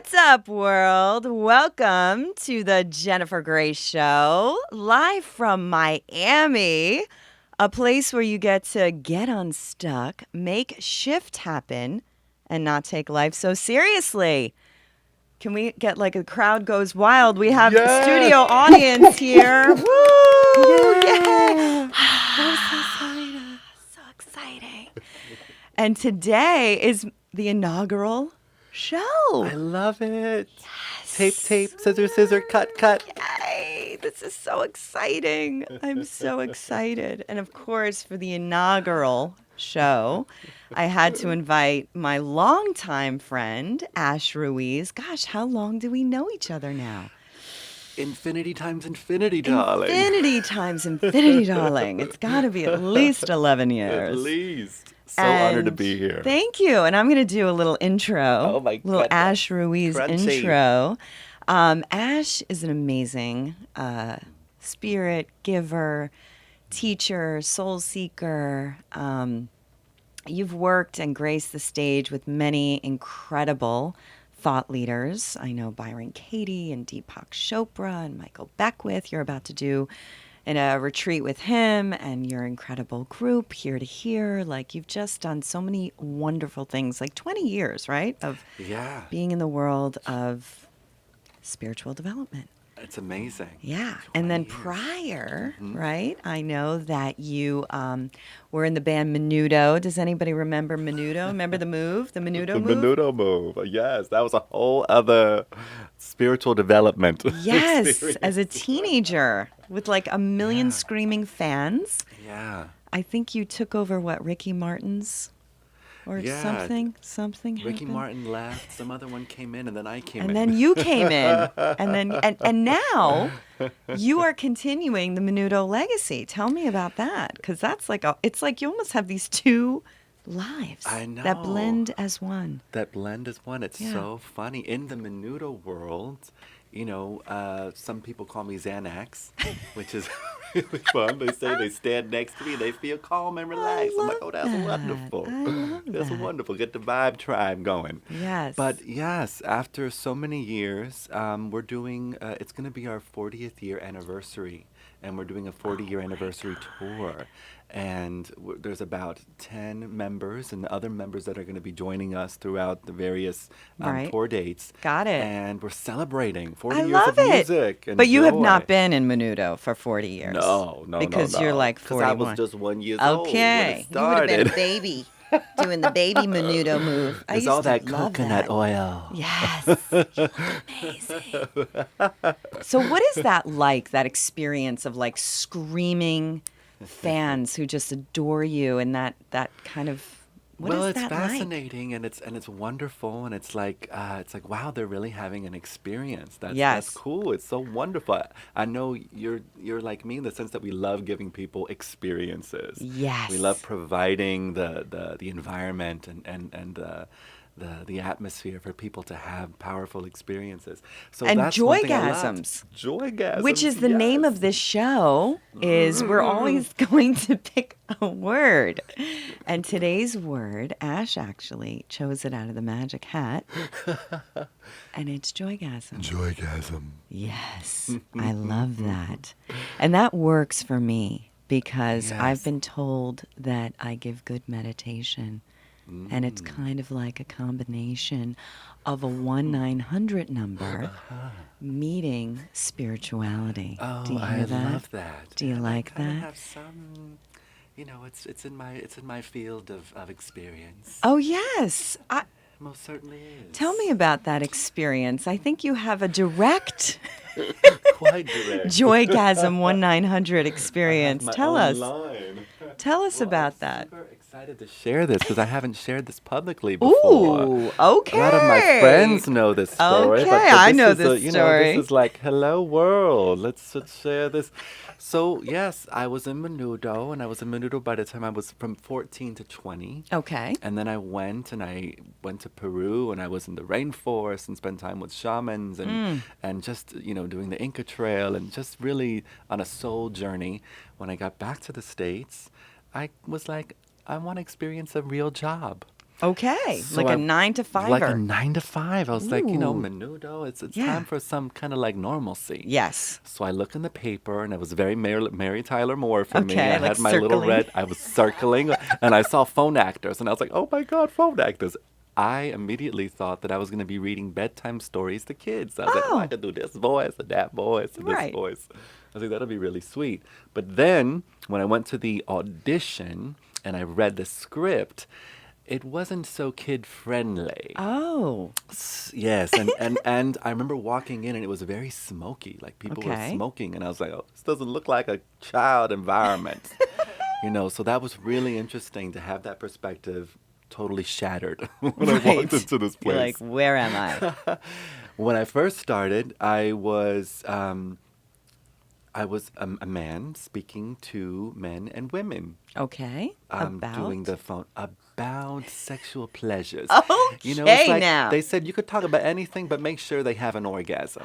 What's up, world? Welcome to the Jennifer Gray Show, live from Miami, a place where you get to get unstuck, make shift happen, and not take life so seriously. Can we get like a crowd goes wild? We have a studio audience here. Woo! Yay! So exciting. And today is the inaugural show. I love it. Yes. Tape, scissor, cut. Yay! This is so exciting. I'm so excited. And of course, for the inaugural show, I had to invite my longtime friend, Ash Ruiz. Gosh, how long do we know each other now? Infinity times infinity, darling. Infinity times infinity, darling. It's got to be at least 11 years. At least. So honored to be here. Thank you. And I'm going to do a little intro. Oh, my little goodness. Ash Ruiz Crunchy. intro. Ash is an amazing spirit giver, teacher, soul seeker. You've worked and graced the stage with many incredible thought leaders. I know Byron Katie and Deepak Chopra and Michael Beckwith. You're about to do in a retreat with him and your incredible group, Here to Hear. Like, you've just done so many wonderful things, like 20 years, right? Of being in the world of spiritual development. It's amazing. Yeah. And then prior, right, I know that you were in the band Menudo. Does anybody remember Menudo? Remember the move? The Menudo move? The Menudo move. Yes, that was a whole other spiritual development. Yes, experience. as a teenager with like a million screaming fans. Yeah. I think you took over what, Ricky Martin's or something Ricky happened? Martin left, some other one came in, and then I came in. And then you came in. And now you are continuing the Menudo legacy. Tell me about that, because that's like it's like you almost have these two lives I know. that blend as one. That blend is one. It's so funny. In the Menudo world, you know, some people call me Xanax, which is really fun. They say they stand next to me, they feel calm and relaxed. I'm like, oh, that's wonderful. I love That's that. wonderful. Get the vibe tribe going. Yes. But yes, after so many years, we're doing, it's going to be our 40th year anniversary. And we're doing a 40-year anniversary tour. And there's about 10 members and other members that are going to be joining us throughout the various tour dates. Got it. And we're celebrating 40 I years love of it. music. And But you have joy. not been in Menudo for 40 years. No. Because you're like 41. Because I was just 1 year old when Okay. it You would have been a started. baby doing the baby Menudo move. I It's used all to that love coconut that. oil. Yes. You look amazing. So what is that like, that experience of like screaming fans who just adore you and that kind of, what Well, is it's that like? fascinating and it's wonderful and it's like wow, they're really having an experience. That's Yes. cool. It's so wonderful. I know you're like me in the sense that we love giving people experiences. Yes. We love providing the environment and the atmosphere for people to have powerful experiences. So And that's one thing I love. Joygasms. Joygasms. Which is the name yes. of this show, is we're always going to pick a word. And today's word, Ash actually chose it out of the magic hat, and it's joygasm. Joygasm. Yes, I love that. And that works for me because I've Yes. been told that I give good meditation. And it's kind of like a combination of a 1-900 number meeting spirituality. Oh, Do you I hear that? love that. Do you And like I kinda that? have some, you know, it's in my field of experience. Oh, yes. Most certainly is. Tell me about that experience. I think you have a direct Quite direct. Joygasm 1-900 I have experience. my Tell own us. line. Tell us Well, about I'm that. super excited to share this because I haven't shared this publicly before. Ooh, okay. A lot of my friends know this story. Okay, but I this know is this you story. know, this is like, hello world. Let's share this. So yes, I was in Menudo, and I was in Menudo by the time I was from 14 to 20. Okay. And then I went to Peru, and I was in the rainforest and spent time with shamans and just, you know, doing the Inca Trail and just really on a soul journey. When I got back to the States, I was like, I want to experience a real job. Okay. So Like a I 9 to like a 5er. 9 to 5. I was like, Ooh. menudo, it's Yeah. time for some kind of like normalcy. Yes. So I look in the paper, and it was very Mary Tyler Moore for me. Okay. I Like had my little circling. red, I was circling, and I saw phone actors, and I was like, oh my God, phone actors. I immediately thought that I was going to be reading bedtime stories to kids. I was like, oh, I Oh, could do this voice and that voice and this right. voice. I was like, that'll be really sweet. But then when I went to the audition and I read the script, it wasn't so kid friendly. Oh, Yes, and I remember walking in and it was very smoky. Like people were okay. smoking, and I was like, "Oh, this doesn't look like a child environment." So that was really interesting to have that perspective totally shattered when I walked Right. into this You're like, place. where am I? When I first started, I was a man speaking to men and women, Okay. doing About? the phone about sexual pleasures. It's Okay, like now. they said you could talk about anything, but make sure they have an orgasm.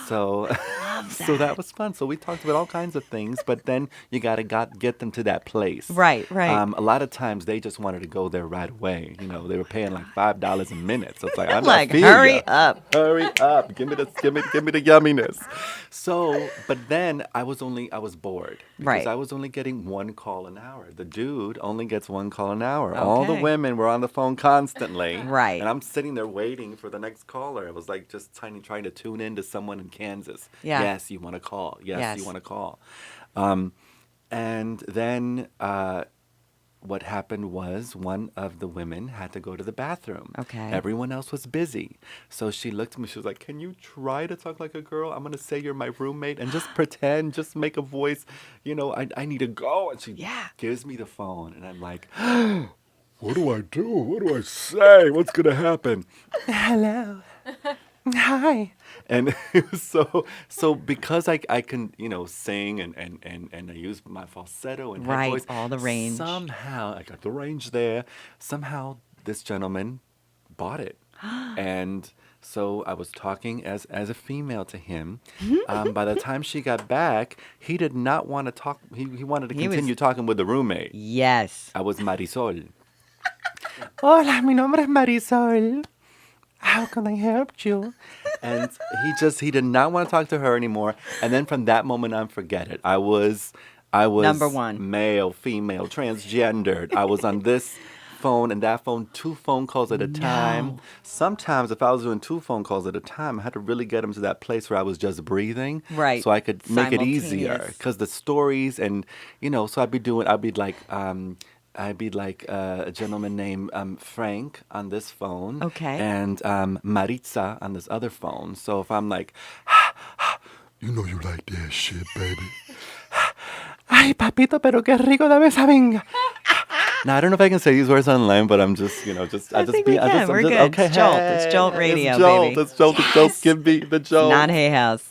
So, Love so that that. was fun. So we talked about all kinds of things, but then you gotta get them to that place. Right, right. A lot of times they just wanted to go there right away. They were paying like $5 a minute. So it's like I Like, feel ya. hurry up. Hurry up! Give me the yumminess. So, but then I was bored because Right. I was only getting one call an hour. The dude only gets one call an hour. All the Okay. women were on the phone constantly, Right. and I'm sitting there waiting for the next caller. I was like just trying to tune in to someone in Kansas. Yeah. Yes, you want to call. Yes, you Yes. want to call. Um, and then what happened was one of the women had to go to the bathroom. Okay. Everyone else was busy. So she looked at me. She was like, "Can you try to talk like a girl? I'm going to say you're my roommate and just pretend, just make a voice. I need to go." And she Yeah. gives me the phone. And I'm like, "What do I do? What do I say? What's going to happen?" "Hello. Hi." And it was so because I can, sing and I use my falsetto and head Right. voice, All the range. somehow I got the range there. Somehow this gentleman bought it. And so I was talking as a female to him. By the time she got back, he did not want to talk. He wanted to He was, continue talking with the roommate. yes. I was Marisol. Hola, mi nombre es Marisol. How can I help you? And he did not want to talk to her anymore. And then from that moment on, forget it. I was Number one. male, female, transgendered. I was on this phone and that phone, 2 phone calls at a time. No. Sometimes if I was doing 2 phone calls at a time, I had to really get them to that place where I was just breathing, Right. so I could make it easier. Simultaneous. Because the stories and so I'd be like a gentleman named Frank on this phone Okay. and Maritza on this other phone. So if I'm like, you know you like that shit, baby. Ay, papito, pero qué rico, dame esa venga. Now I don't know if I can say these words online, but I'm just, I think we can. We're good. okay. It's Jolt. It's Hey, Jolt radio, it's Jolt. baby. It's Jolt. It's Jolt. Give me the It's Jolt. not Hay House.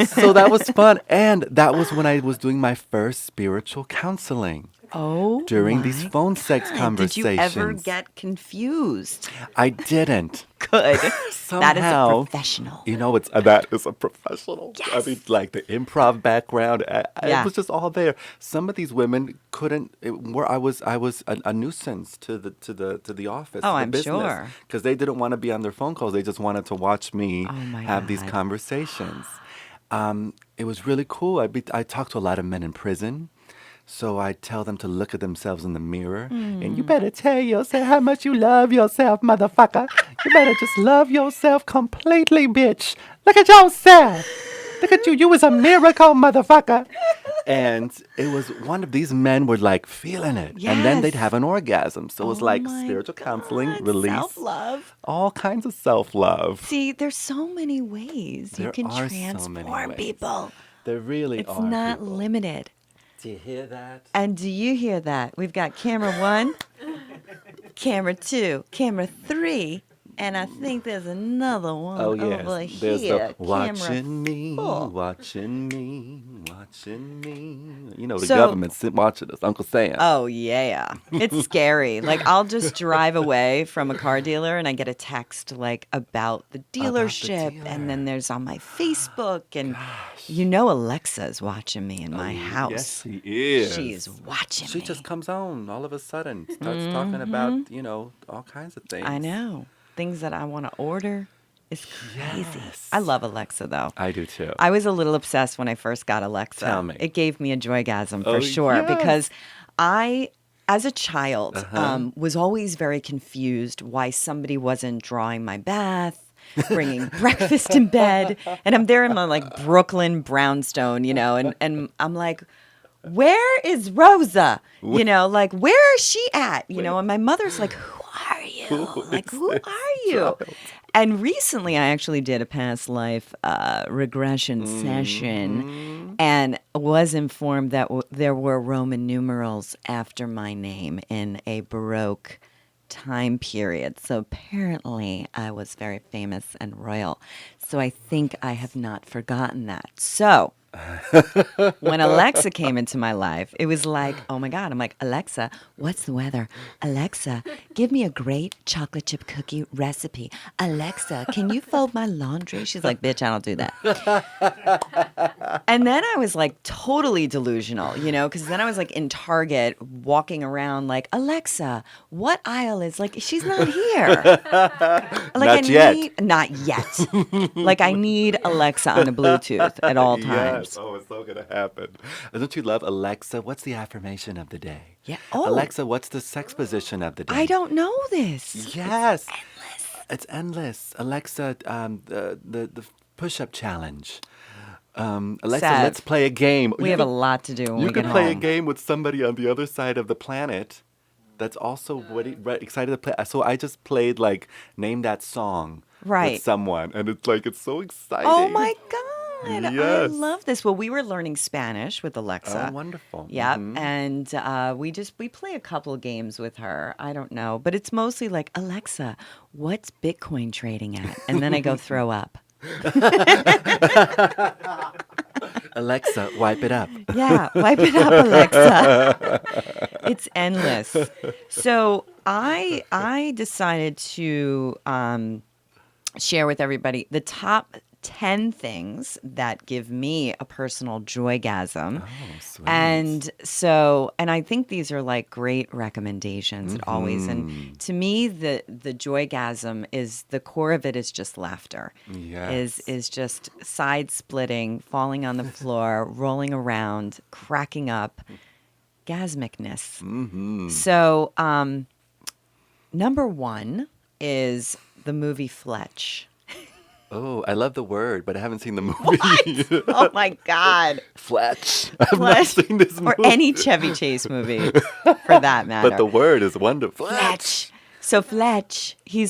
So that was fun, and that was when I was doing my first spiritual counseling. Oh, During these my phone sex God. Did you ever conversations. get confused? I didn't. Good. That is a Somehow, professional. that is a professional. I Yes. mean, like the improv background, it Yeah. was just all there. Some of these women couldn't. I was a nuisance to the office, Oh, the I'm business, sure. because they didn't want to be on their phone calls. They just wanted to watch me Oh, my have these God. conversations. It was really cool. I talked to a lot of men in prison. So I tell them to look at themselves in the mirror. And you better tell yourself how much you love yourself, motherfucker. You better just love yourself completely, bitch. Look at yourself. Look at you. You was a miracle, motherfucker. And it was one of these men were like feeling it. And then they'd Yes. have an orgasm. So it was Oh like my spiritual counseling, God. release, Self-love. all kinds of self-love. See, there's so many ways you There can are so many transform ways. people. There really It's are not people. limited. Do you hear that? And do you hear that? We've got camera 1, camera 2, camera 3, And I think there's another Oh one yes, over there's the here. Camera watching me, full. watching me, watching me. You know the So, government's sitting watching us, Uncle Sam. oh yeah. It's scary. Like I'll just drive away from a car dealer and I get a text like about the About the dealership and dealer. then there's on my Facebook and Gosh. you know Alexa's watching me in my Oh yes, house. she She's is. watching She just me. comes on all of a sudden, starts talking about Mhm. all kinds of I things. know. Things that I want to order. It's crazy. I Yes, love Alexa though. I do too. I was a little obsessed when I first got Tell Alexa. me. It gave me a joygasm for Oh sure yes. because I, as a child, Uh huh. was always very confused why somebody wasn't drawing my bath, bringing breakfast in bed, and I'm there in my like Brooklyn brownstone, and I'm like, where is Rosa? Like where is she at? Wait, And my mother's like, who are you? who Like is who this are you? child? And recently, I actually did a past life regression session Mm-hmm. and was informed that there were Roman numerals after my name in a Baroque time period. So apparently, I was very famous and royal. So I think I have not forgotten that. So when Alexa came into my life, it was like, oh my God. I'm like, Alexa, what's the weather? Alexa, give me a great chocolate chip cookie recipe. Alexa, can you fold my laundry? She's like, bitch, I don't do that. And then I was like totally delusional, because then I was like in Target walking around like, Alexa, what aisle is like, she's not here. Like, Not yet. not yet. Like, I need Alexa on a Bluetooth at all Yes. times. Oh, it's so gonna happen. Don't you love Alexa? What's the affirmation of the day? Yeah. Oh, Alexa, what's the sex position of the I day? don't know this. Yes. It's endless. Alexa, the push-up challenge. Alexa, let's Sev, play a game. we have a lot to do when You we get could play a home. game with somebody on the other side of the planet that's also excited to play. So I just played like name that song with Right. someone, and it's so Oh exciting. my God. I Yes. love this. Well, we were learning Spanish with Oh, Alexa. wonderful. Yep. And we play a couple games with her. I don't know. But it's mostly like, Alexa, what's Bitcoin trading at? And then I go throw up. Alexa, wipe it up. Yeah, wipe it up, Alexa. It's endless. So I decided to share with everybody the top 10 things that give me a personal joygasm. Oh, sweet. And I think these are like great recommendations always. Mm-hmm. And to me, the joygasm is the core of it is just laughter. Yes. Is just side splitting, falling on the floor, rolling around, cracking up, gasmicness. Mm-hmm. So, number one is the movie Fletch. Oh, I love the word, but I haven't seen the movie. What? Oh my God. Fletch. I've not Fletch. seen this movie. Or any Chevy Chase movie for that matter. But the word is wonderful. Fletch. So Fletch, you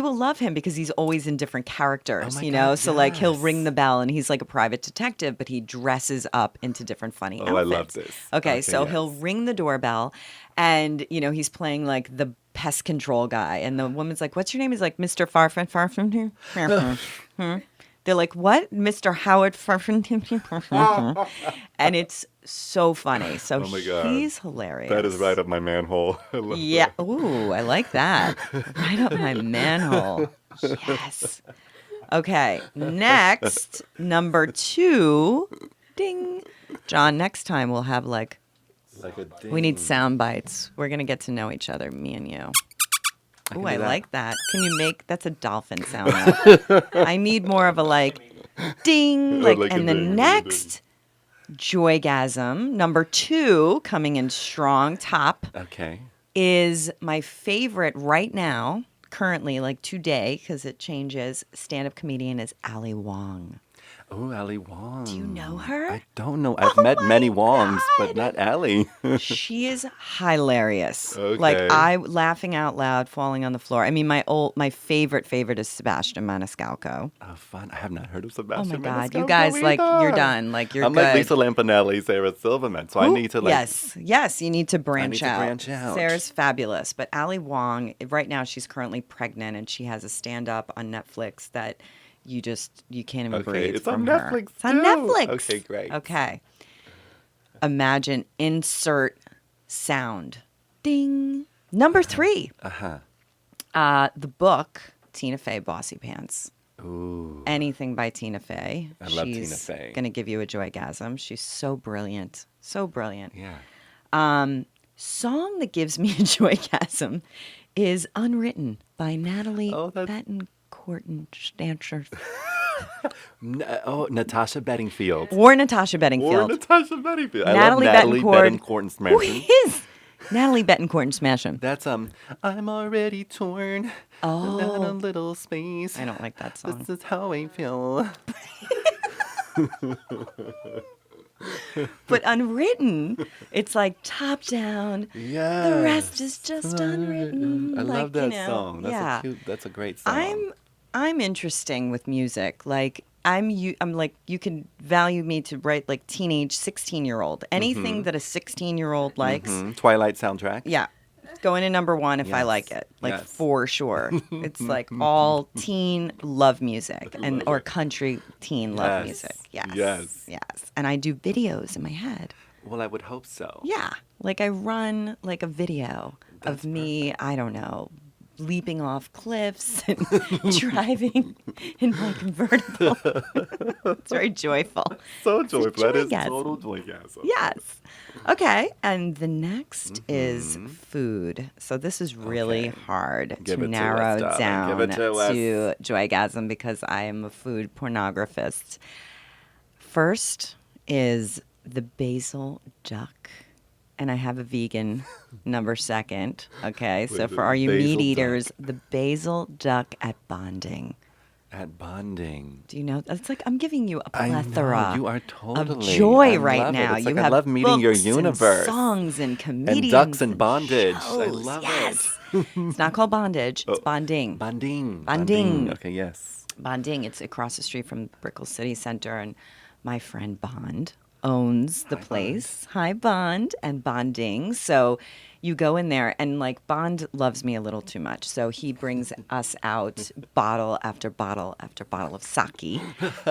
will love him because he's always in different characters, Oh my God, So like he'll yes. ring the bell and he's like a private detective, but he dresses up into different funny outfits. Oh, I love this. Okay, so yes. he'll ring the doorbell and, he's playing like the pest control guy. And the woman's like, what's your name? He's like, Mr. Farfan here. They're like, what? Mr. Howard Farfan? And it's so funny. So Oh my God. he's hilarious. That is right up my manhole. I love Yeah. that. Ooh, I like that. Right up my manhole. Yes. Okay. Next, number 2. Ding. John, next time we'll have like, Like a we need ding. sound bites. We're going to get to know each other, me and you. can Ooh, do I that. like that. Can you that's a dolphin sound. I need more of a like, ding. Like, Like a and the ding, like a next joygasm, number 2, coming in strong, top, Okay. is my favorite right now, currently, like today, because it changes, stand-up comedian is Ali Wong. Oh, Ali Wong. Do you know her? I don't know. I've Oh met my many Wongs, but God. not Ali. She is hilarious. Like Okay. I laughing out loud, falling on the floor. I mean, my favorite is Sebastian Maniscalco. Oh, fun. I have not heard of Oh my Sebastian God, you Maniscalco guys, like you're either. done. Like you're I'm like good. Lisa Lampanelli, Sarah Silverman, so I Who? need to like Yes, you need to I need branch to out. branch out. Sarah's fabulous, but Ali Wong, right now she's currently pregnant and she has a stand-up on Netflix that you can't even Okay, breathe it's on from her. Netflix It's on too. Netflix. Okay, great. Okay. Imagine insert sound. Ding. Number 3. Uh-huh. The book Tina Fey Bossy Pants. Ooh. Anything by Tina Fey. I love Tina She's Fey. going to give you a joygasm. She's so brilliant. So brilliant. Yeah. Song that gives me a joygasm is Unwritten by Natalie Oh, that's- Bettencourt. Natasha Bedingfield. Or Natasha Or Bedingfield. Natasha Bedingfield. I Natalie love Natalie Bettencourt. Bettencourt and Who Smashing. is Natalie Bettencourt and Smash 'Em? That's I'm already torn. Not a Oh, little space. I don't like that song. This is how I feel. But Unwritten, it's like top down. Yeah. The rest is just unwritten. I like, love that you know, song. That's yeah. that's a great song. I'm interesting with music. Like I'm like you can value me to write like teenage 16-year-old. Anything that a 16-year-old likes. Twilight soundtrack. Yeah. Going to number 1 if I Yes. like it. Like Yes. for sure. It's like all teen love music and or country teen love Yes. music. Yes. Yes. Yes. And I do videos in my head. Well, I would hope so. Yeah. Like I run like a video of me, I don't know, leaping off cliffs and driving in my convertible. It's very joyful. So It's a joyful. That is joygasm. total joygasm. Yes. Okay. And the next is food. So this is really Okay. hard Give to it to us, narrow darling. down Give it to us. to joygasm because I am a food pornographist. First is the basil duck. And I have a vegan number 2nd. Okay. So Wait, for all you basil meat duck. eaters, the basil duck at Bonding. At bonding. Do you know? It's like I'm giving you a I know, plethora you are of totally. joy I right love it. now. It's You like I have love meeting your books universe. and songs and comedians And ducks and and bondage. I shows. love Yes. it. It's not called bondage. It's Oh, bonding. Bonding. Bonding. Okay, yes. Bonding. It's across the street from Brickell City Center, and my friend Bond owns the Hi, place. Hi, Bond and Bonding. So you go in there, and like Bond loves me a little too much, so he brings us out bottle after bottle after bottle of sake.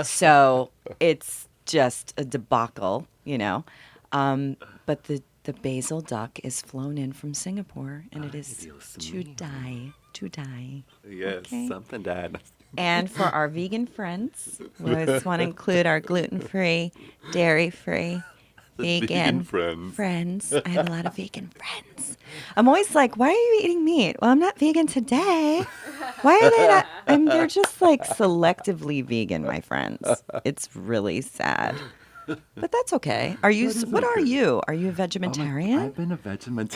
So it's just a debacle, you know. But the basil duck is flown in from Singapore, and it is Dios to mío. die. To die. Yes, Okay. something died. And for our vegan friends, we always want to include our gluten-free, dairy-free, vegan friends. I have a lot of vegan friends. I'm always like, why are you eating meat? Well, I'm not vegan today. Why are they not? And they're just like selectively vegan, my friends. It's really sad. But that's okay. Are you? What are you? Are you a vegetarian? I've been a vegetarian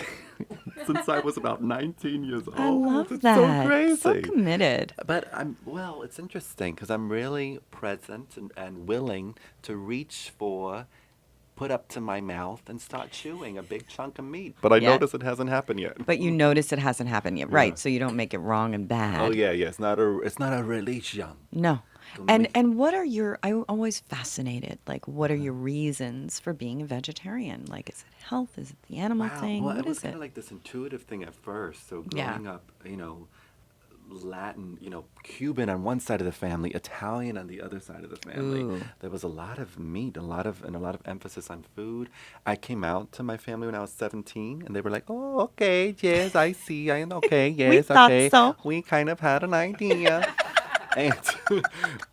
since I was about 19 years old. I love it's that. so crazy. So committed. But it's interesting because I'm really present and willing to reach for, put up to my mouth and start chewing a big chunk of meat. But I Yeah. notice it hasn't happened yet. But you notice it hasn't happened yet, right? So you don't make it wrong and bad. Oh yeah, it's not a religion. No. Don't And make- and what are your? I'm always fascinated. Like, what are your reasons for being a vegetarian? Like, is it health? Is it the animal thing? Well, What it was is kind it? of like this intuitive thing at first. So Yeah. growing up, Latin, Cuban on one side of the family, Italian on the other side of the family. Ooh. There was a lot of meat, a lot of emphasis on food. I came out to my family when I was 17, and they were like, "Oh, okay, yes, I see, okay, yes, thought okay." so. We kind of had an idea. And,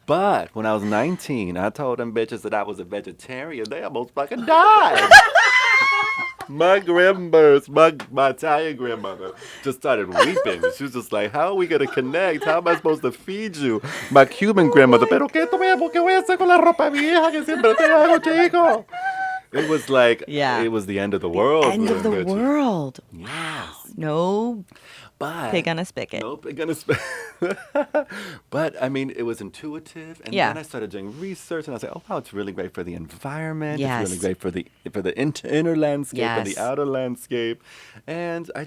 but when I was 19, I told them bitches that I was a vegetarian. They almost fucking died. My my Italian grandmother just started weeping. She was just like, "How are we gonna connect? How am I supposed to feed you?" My Cuban grandmother, "Pero qué voy a hacer con la ropa vieja que siempre te hago, chico?" It was like, Yeah. it was the end of the world. End for of them the bitches. world. Yes. No. But Pig on a spigot. nope, it gonna but I mean, it was intuitive, and Yeah. then I started doing research, and I was like, oh wow, it's really great for the environment. It's really Yes. great for the inner landscape and the Yes. outer landscape, and I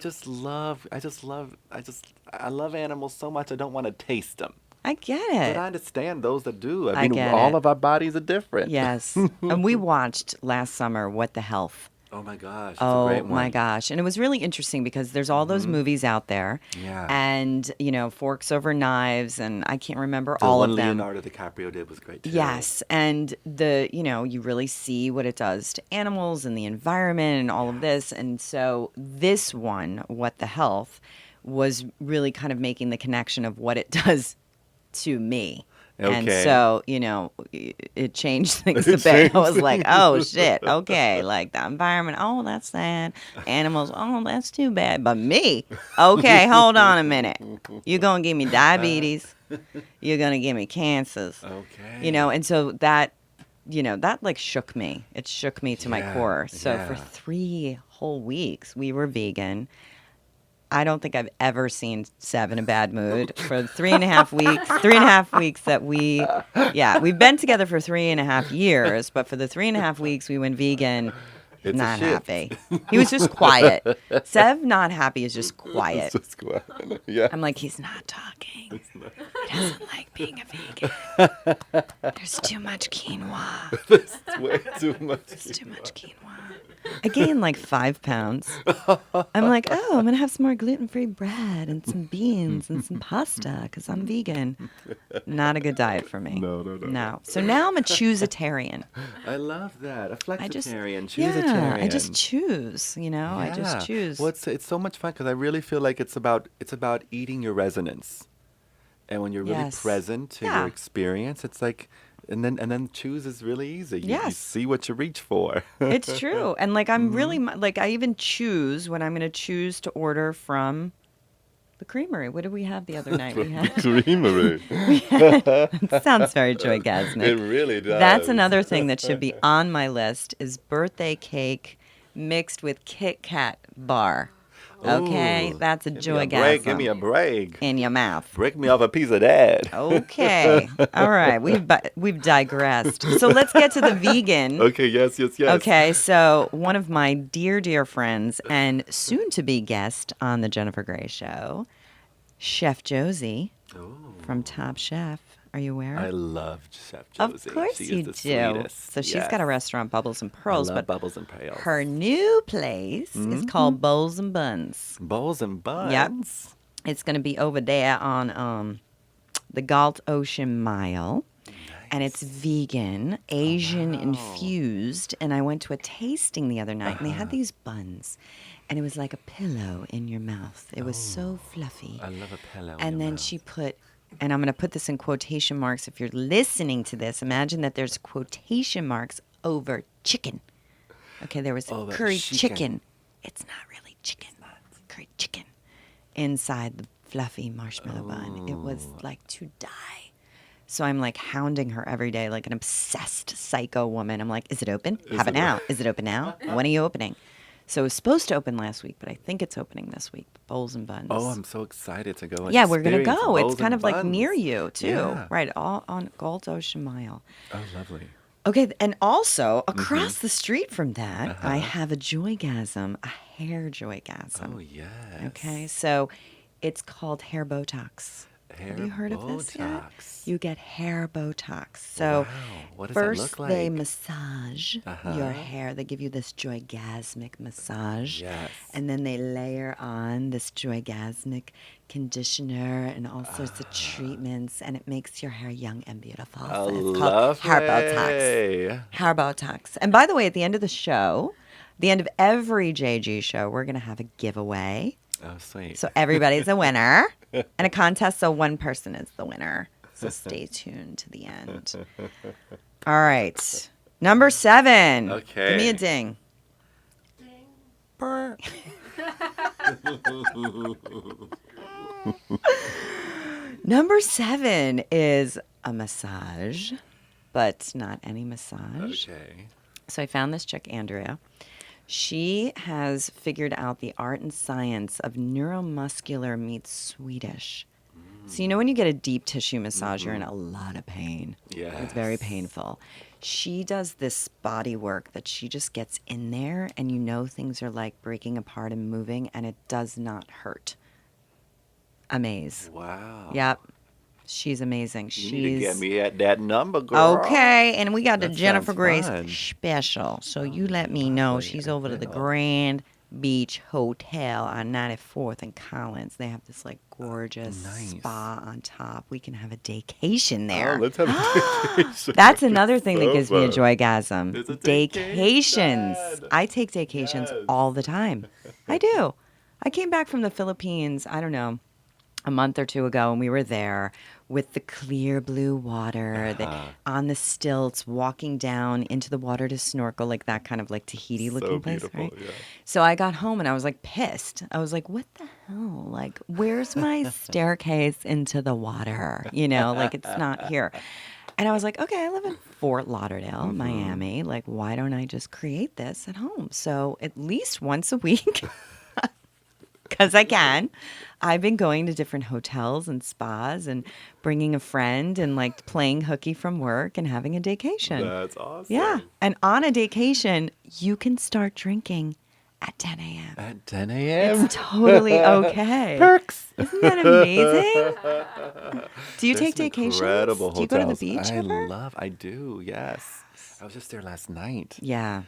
love animals so much. I don't want to taste them, I get but it. I understand those that do. I I mean, get all it. of our bodies are different. Yes. And we watched last summer What the Health. Oh my gosh, it's a Oh great my one. gosh. And it was really interesting because there's all those Hmm. movies out there Yeah. and, Forks Over Knives, and I can't remember The all one of them. Leonardo DiCaprio did was great too. Yes. And you really see what it does to animals and the environment and all of this. Yes. And so this one, What the Health, was really kind of making the connection of what it does to me. And Okay. so, it changed things a It bit. I changed was like, oh things. shit, okay. Like the environment, oh, that's sad. Animals, oh, that's too bad. But me, okay, hold on a minute. You're going to give me diabetes. You're going to give me cancers. Okay. And so that like shook me. It shook me to my Yeah, core. So for yeah. 3 whole weeks, we were vegan. I don't think I've ever seen Seb in a bad mood for 3.5 weeks. 3.5 weeks we've been together for 3.5 years, but for the 3.5 weeks we went vegan, It's a not shift. happy. He was just quiet. Seb, not happy, is just It's quiet. just quiet. Yeah. I'm like, he's not talking. It's not. He doesn't like being a vegan. There's too much quinoa. It's way too much. There's too much quinoa. I gained like 5 pounds. I'm like, oh, I'm going to have some more gluten-free bread and some beans and some pasta because I'm vegan. Not a good diet for me. No, no, no. No. So now I'm a choose-a-tarian. I love that. A I just, flexitarian, yeah, I choose-a-tarian. just choose, I just Yeah. choose. Well, it's so much fun because I really feel like it's about eating your resonance, and when you're really Yes. present to Yeah. your experience, it's like, and then choose is really easy. You Yes. see what you reach for. It's true. And like, I'm really, like, I even choose when I'm going to choose to order from the creamery. What did we have the other night? We had, Creamery. it sounds very joygasmic. It really does. That's another thing that should be on my list is birthday cake mixed with Kit Kat bar. Okay, Ooh, that's a give me a break. Give me a joygasm break. in your mouth. Break me off a piece of that. Okay, all right, we've digressed. So let's get to the vegan. Okay, yes, yes, yes. Okay, so one of my dear, dear friends and soon-to-be guest on the Jennifer Grey Show, Chef Josie Ooh. from Top Chef. Are you aware? I love Chef Of Josie. course She you is the do. sweetest. So she's got a Yes. restaurant, Bubbles and I Pearls, love but bubbles and pearls. her new place is called Bowls and Buns. Bowls and Yep. buns. It's going to be over there on the Galt Ocean Mile. And it's vegan, Asian infused. And I went to a tasting the other night, and they had these buns. And it was like a pillow in your mouth. It was so fluffy. I love a pillow. in And your then mouth. she put, and I'm going to put this in quotation marks. If you're listening to this, imagine that there's quotation marks over chicken. Okay, there was Over curry chicken. chicken. It's not really chicken. Curry chicken inside the fluffy marshmallow bun. It was like to die. So I'm like hounding her every day like an obsessed psycho woman. I'm like, is it open? Have it now. Is it open now? When are you opening? So it was supposed to open last week, but I think it's opening this week. Bowls and Buns. Oh, I'm so excited to go. And Yeah, we're going to experience go. It's bowls kind and of like buns. near you, too. Yeah. Right, all on Galt Ocean Mile. Oh, lovely. Okay, and also Mm-hmm. across the street from that, Uh-huh. I have a joygasm, a hair joygasm. Oh, yes. Okay, so it's called hair Botox. Hair Have you heard of this yet? Botox. You get hair Botox. So Wow. What does that first look like? they massage Uh-huh. your hair. They give you this joygasmic massage. Yes. And then they layer on this joygasmic conditioner and all sorts of treatments, and it makes your hair young and beautiful. Oh, So it's called hair Botox. lovely. Hair Botox. And by the way, at the end of the show, the end of every JG show, we're going to have a giveaway. Oh, sweet. So everybody's a winner. And a contest, so one person is the winner. So stay tuned to the end. All right. Number 7. Okay. Give me a ding. Brr. Number 7 is a massage, but not any massage. Okay. So I found this chick, Andrea, She has figured out the art and science of neuromuscular meets Swedish. So you know when you get a deep tissue massage, you're in a lot of pain. It's very Yes. painful. She does this body work that she just gets in there, and you know things are like breaking apart and moving, and it does not hurt. Amaze. Wow. Yep. She's amazing. You need to get She's me at that number, girl. okay. And we got the That Jennifer sounds Grace fun. special. So Oh, you let me know. lovely. She's I over to the will. Grand Beach Hotel on 94th and Collins. They have this like gorgeous Nice. spa on top. We can have a daycation Oh, there. let's have a vacation. That's That'd be another thing that so gives me a fun. joygasm. It's a Daycations. vacation. I take daycations Yes. all the time. I do. I came back from the Philippines, I don't know, a month or two ago, and we were there with the clear blue water, Uh-huh. on the stilts, walking down into the water to snorkel, like that kind of like Tahiti So looking place, beautiful. right? Yeah. So I got home and I was like pissed. I was like, what the hell? Like, where's my staircase into the water? You know, like it's not here. And I was like, okay, I live in Fort Lauderdale, Mm-hmm. Miami. Like, why don't I just create this at home? So at least once a week, because I can. I've been going to different hotels and spas and bringing a friend and like playing hooky from work and having a daycation. That's Yeah. awesome. And on a daycation, you can start drinking at 10 a.m. At 10 It's a.m. totally okay. Perks. Isn't that amazing? Do you There's take some vacations? incredible Do you go to the hotels. beach ever? I do, yes. I was just there last night. Yeah.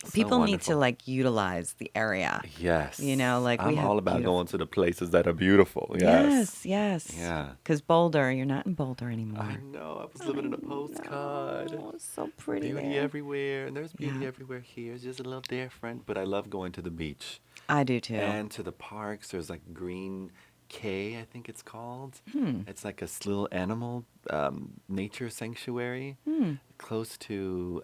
So People need to wonderful. like utilize the area. You know, Yes. like we I'm have all about beautiful. going to the places that are beautiful. Yes. Yes, yes. Yeah. Because Boulder, you're not in Boulder I anymore. know. I was living in a postcard. Oh, it's so pretty Beauty there. everywhere. And there's beauty Yeah, everywhere here. It's just a little different. But I love going to the beach I do too. and to the parks. There's like Green Cay, I think it's called. Hmm. It's like a little animal nature sanctuary close to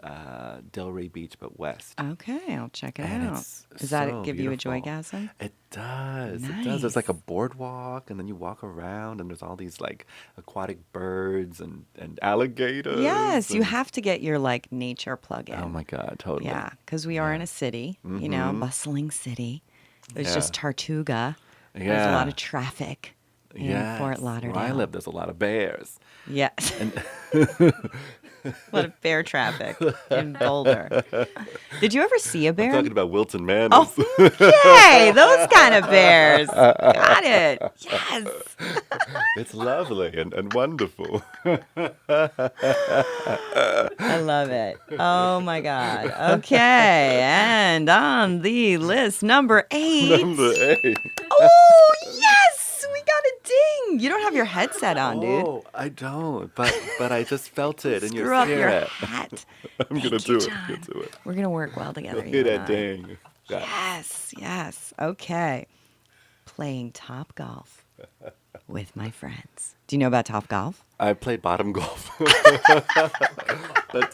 Delray Beach, but west. Okay, I'll check it And out. it's Does that so give you a beautiful. joygasm? It does. It does. There's like Nice. a boardwalk, and then you walk around, and there's all these like aquatic birds and alligators, Yes, you and have to get your like nature plug oh in. my God, totally. Yeah, because we are in Yeah. a city, you know, Mm-hmm. bustling city. There's Yeah. just Tortuga. There's a lot Yeah. of traffic in Fort Yes. Where I live, Lauderdale. there's a lot of bears. Yes, And a lot of bear traffic in Boulder. Did you ever see a I'm bear? talking about Wilton Oh, Manors. okay, those kind of bears. Got it. Yes. It's lovely and wonderful. I love it. Oh my God. Okay. And on the list, number 8. Number 8. Oh, yes. We got a ding. You don't have your headset on, dude. Oh, I don't, but I just felt it in your Screw up your spirit. hat. I'm gonna Thank you, do it. I'm John. gonna do it. We're going to work well together, Hear you and that I. ding. Yeah. Yes, yes. Okay. Playing Top Golf with my friends. Do you know about Top Golf? I played bottom golf. But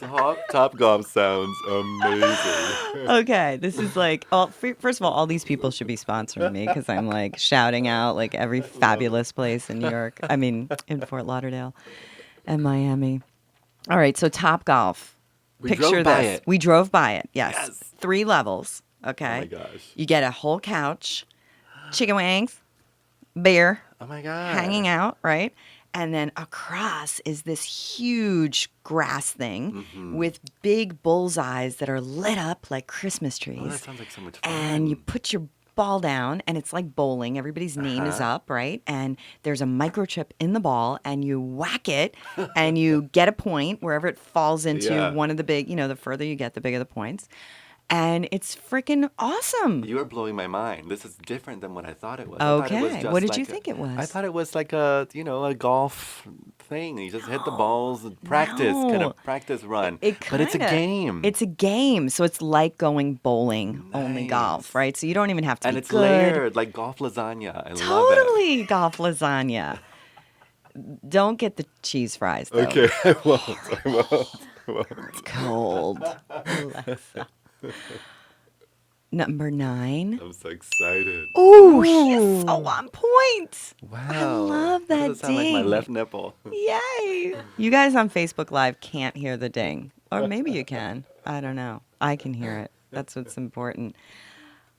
top golf sounds amazing. Okay, this is like, oh, first of all these people should be sponsoring me because I'm like shouting out like every fabulous place in New York. I mean, in Fort Lauderdale and Miami. All right, so Top Golf. We Picture drove by this. it. We drove by it. Yes, Yes. 3 levels. Oh Okay, my gosh. you get a whole couch, chicken wings, beer, Oh my god. hanging out, right? And then across is this huge grass thing with big bullseyes that are lit up like Christmas Oh, that trees. sounds like so much And you fun. put your ball down, and it's like bowling. Everybody's name is Uh-huh. up, right? And there's a microchip in the ball, and you whack it, and you get a point wherever it falls into Yeah. one of the big, you know, the further you get, the bigger the points. And it's freaking awesome. You are blowing my mind. This is different than what I thought it was. I thought it was Okay. just What did you like think it I was? thought it was like a golf thing. You just hit the balls and practice, kind No. of practice run. It But it's a kinda game. It's a game, so it's like going bowling, only golf, Nice. right? So you don't even have to And be it's good. layered like golf lasagna. I love it. Totally golf lasagna. Don't get the cheese fries though. Okay, I won't. I won't. I won't. Cold. Alexa. Number 9. I'm so excited. Ooh, he's so on point. I Wow. love That that does sound like my ding. left nipple. Yay. You guys on Facebook Live can't hear the ding. Or maybe you can. I don't know. I can hear it. That's what's important.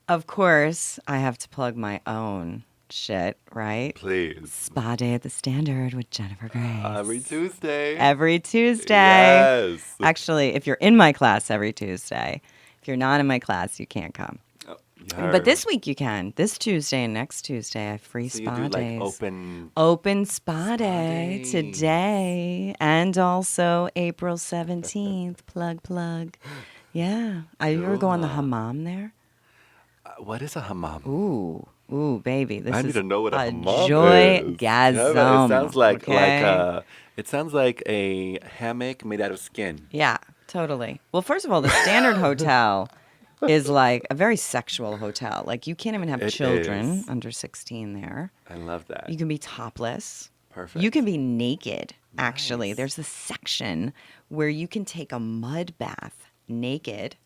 Of course, I have to plug my own shit, right? Please. Spa Day at the Standard with Jennifer Every Grace. Tuesday. Every Tuesday. Yes. Actually, if you're in my class every Tuesday, if you're not in my class, you can't come. Oh, you But heard. this week you can. This Tuesday and next Tuesday, I have free So you spa do like days. open Open Spa spa Day days. today and also April 17th. Plug. Yeah. Are you ever go on the Cool. hammam there? What is a hammam? Ooh, baby. This I need is to know what a a hammam is. Yeah, it sounds joygasm. Okay. it sounds like a hammock made out of skin. Yeah, totally. Well, first of all, the Standard Hotel is like a very sexual hotel. Like you can't even have It children is. under 16 there. I love that. You can be topless. Perfect. You can be naked, actually. Nice. There's a section where you can take a mud bath naked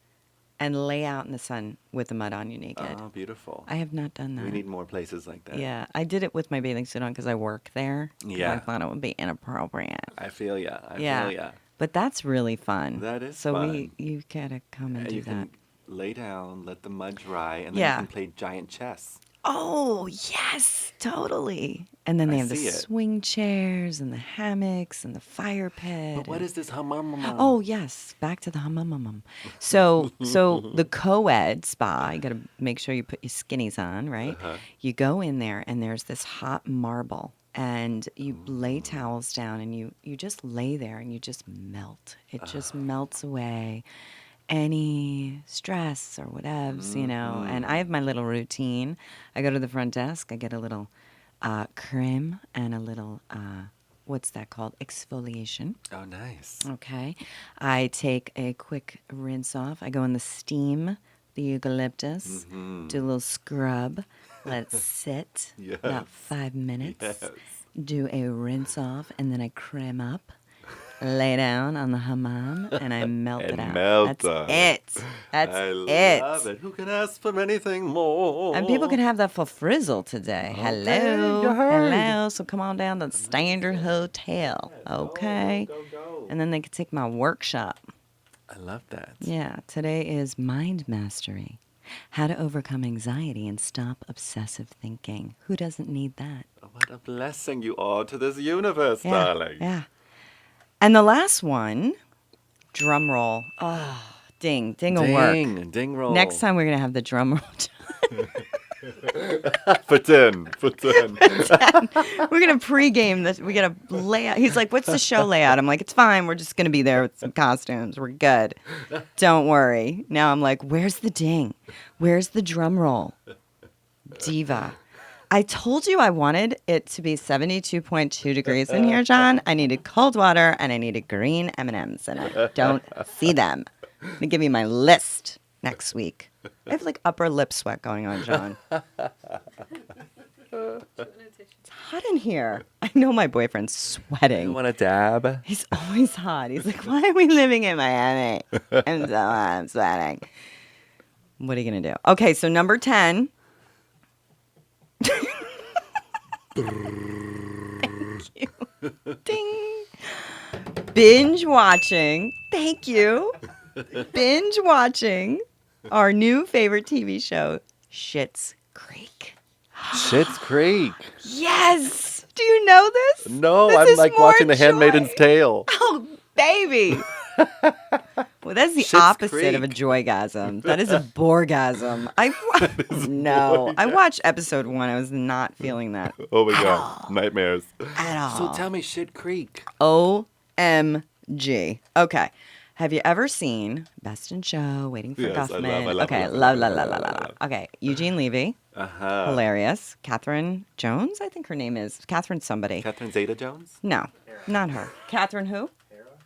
and lay out in the sun with the mud on you naked. Oh, beautiful. I have not done that. We need more places like that. Yeah, I did it with my bathing suit on because I work there. 'Cause I Yeah. thought it would be inappropriate. I feel ya. I Yeah. feel ya. But that's really fun. That is so fun. you gotta come and do You that. can lay down, let the mud dry, and then Yeah. you can play giant chess. Oh, yes, totally. And then they I have the see it. swing chairs and the hammocks and the fire pit. But what and- is this hammam? Oh, yes, back to the hummum. So the co-ed spa, you got to make sure you put your skinnies on, right? Uh-huh. You go in there and there's this hot marble and you lay towels down and you just lay there and you just melt. It just melts away any stress or whatevs, And I have my little routine. I go to the front desk, I get a little creme and a little, what's that called? Exfoliation. Oh, nice. Okay. I take a quick rinse off. I go in the steam, the eucalyptus, do a little scrub, let it sit about Yes. 5 minutes, Yes. do a rinse off, and then I creme up, lay down on the hammam, and I melt it And out. melt That's it. it. That's I it. love it. Who can ask for anything more? And people can have that for frizzle today. Okay, Hello. you heard. Hello. So come on down to the Standard Hotel. Okay. Go. And then they could take my workshop. I love that. Yeah. Today is Mind Mastery. How to overcome anxiety and stop obsessive thinking. Who doesn't need that? What a blessing you are to this universe, Yeah. darling. Yeah. And the last one, drum roll. Oh, ding will work. Ding roll. Next time we're going to have the drum roll. For 10. We're gonna pregame this. We gotta lay out. He's like, "What's the show layout?" I'm like, "It's fine. We're just gonna be there with some costumes. We're good. Don't worry." Now I'm like, "Where's the ding? Where's the drum roll?" Diva. I told you I wanted it to be 72.2 degrees in here, John. I needed cold water and I needed green M&Ms, and I don't see them. I'm gonna give you my list next week. I have like upper lip sweat going on, John. It's hot in here. I know my boyfriend's sweating. You want a dab? He's always hot. He's like, "Why are we living in Miami? I'm so hot. I'm sweating." What are you going to do? Okay, so number 10. Thank you. Ding. Binge watching. Thank you. Binge watching our new favorite TV show, Schitt's Creek. Schitt's Creek. Yes. Do you know this? No, This I'm is like more watching The Handmaid's joy. Tale. Oh, baby. Well, that's the Schitt's opposite of a Creek. joygasm. That is a borgasm. I watched episode 1. I was not feeling that Oh my god, nightmares. at all. So tell me, Schitt Creek. OMG. Okay. Have you ever seen Best in Show, Waiting for Yes, I Guffman? love, Okay, I love. love. Okay, Eugene Levy, hilarious. Catherine Jones, I think her name is. Catherine somebody. Catherine Zeta-Jones. No, not her. Catherine who?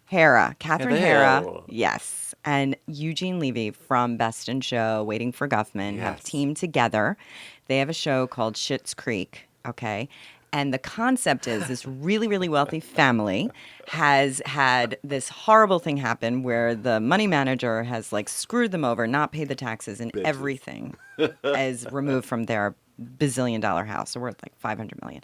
Hera. Catherine Hera. Hera. Yes. And Eugene Levy from Best in Show, Waiting for Guffman have Yes. teamed together. They have a show called Schitt's Creek. Okay. And the concept is this really, really wealthy family has had this horrible thing happen where the money manager has like screwed them over, not paid the taxes, and Bitches. everything is removed from their bazillion-dollar house. So worth like $500 million.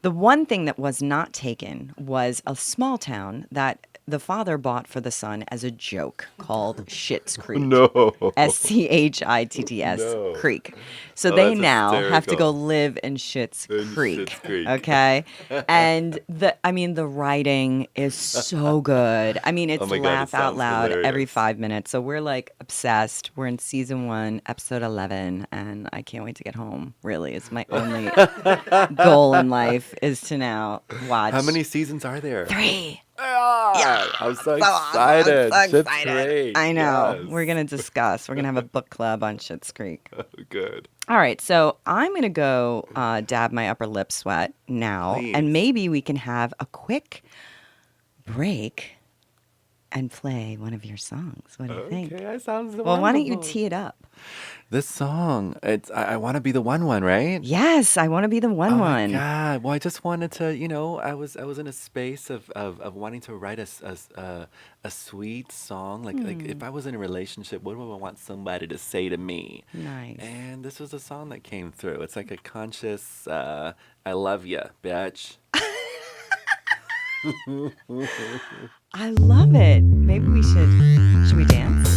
The one thing that was not taken was a small town that the father bought for the son as a joke called Schitt's Creek. No. Schitts No. Creek. So Oh, they that's now have to go hysterical. live in Schitt's In Creek. Schitt's Creek. Okay. And the writing is so good. I mean, Oh it's my God, it laugh out sounds loud every hilarious. 5 minutes. So we're like obsessed. We're in season 1, episode 11, and I can't wait to get home. Really, it's my only goal in life is to now How watch many seasons are there? 3. Yeah, Ah, I'm so so awesome. I'm excited. so Schitt's excited. Creek. I know. Yes. We're going to discuss. We're going to have a book club on Schitt's Creek. Good. All right. So I'm going to go dab my upper lip sweat now. And Please. maybe we can have a quick break and play one of your songs. What do you think? Okay, that sounds Well, why don't you wonderful. tee it up? This song, it's I want to be the one, right? Yes, I want to be the Oh my one. God. Well, I just wanted to, I was in a space of wanting to write a sweet song. Like if I was in a relationship, what would I want somebody to say to me? Nice. And this was a song that came through. It's like a conscious, I love ya, bitch. I love it. Maybe we should we dance?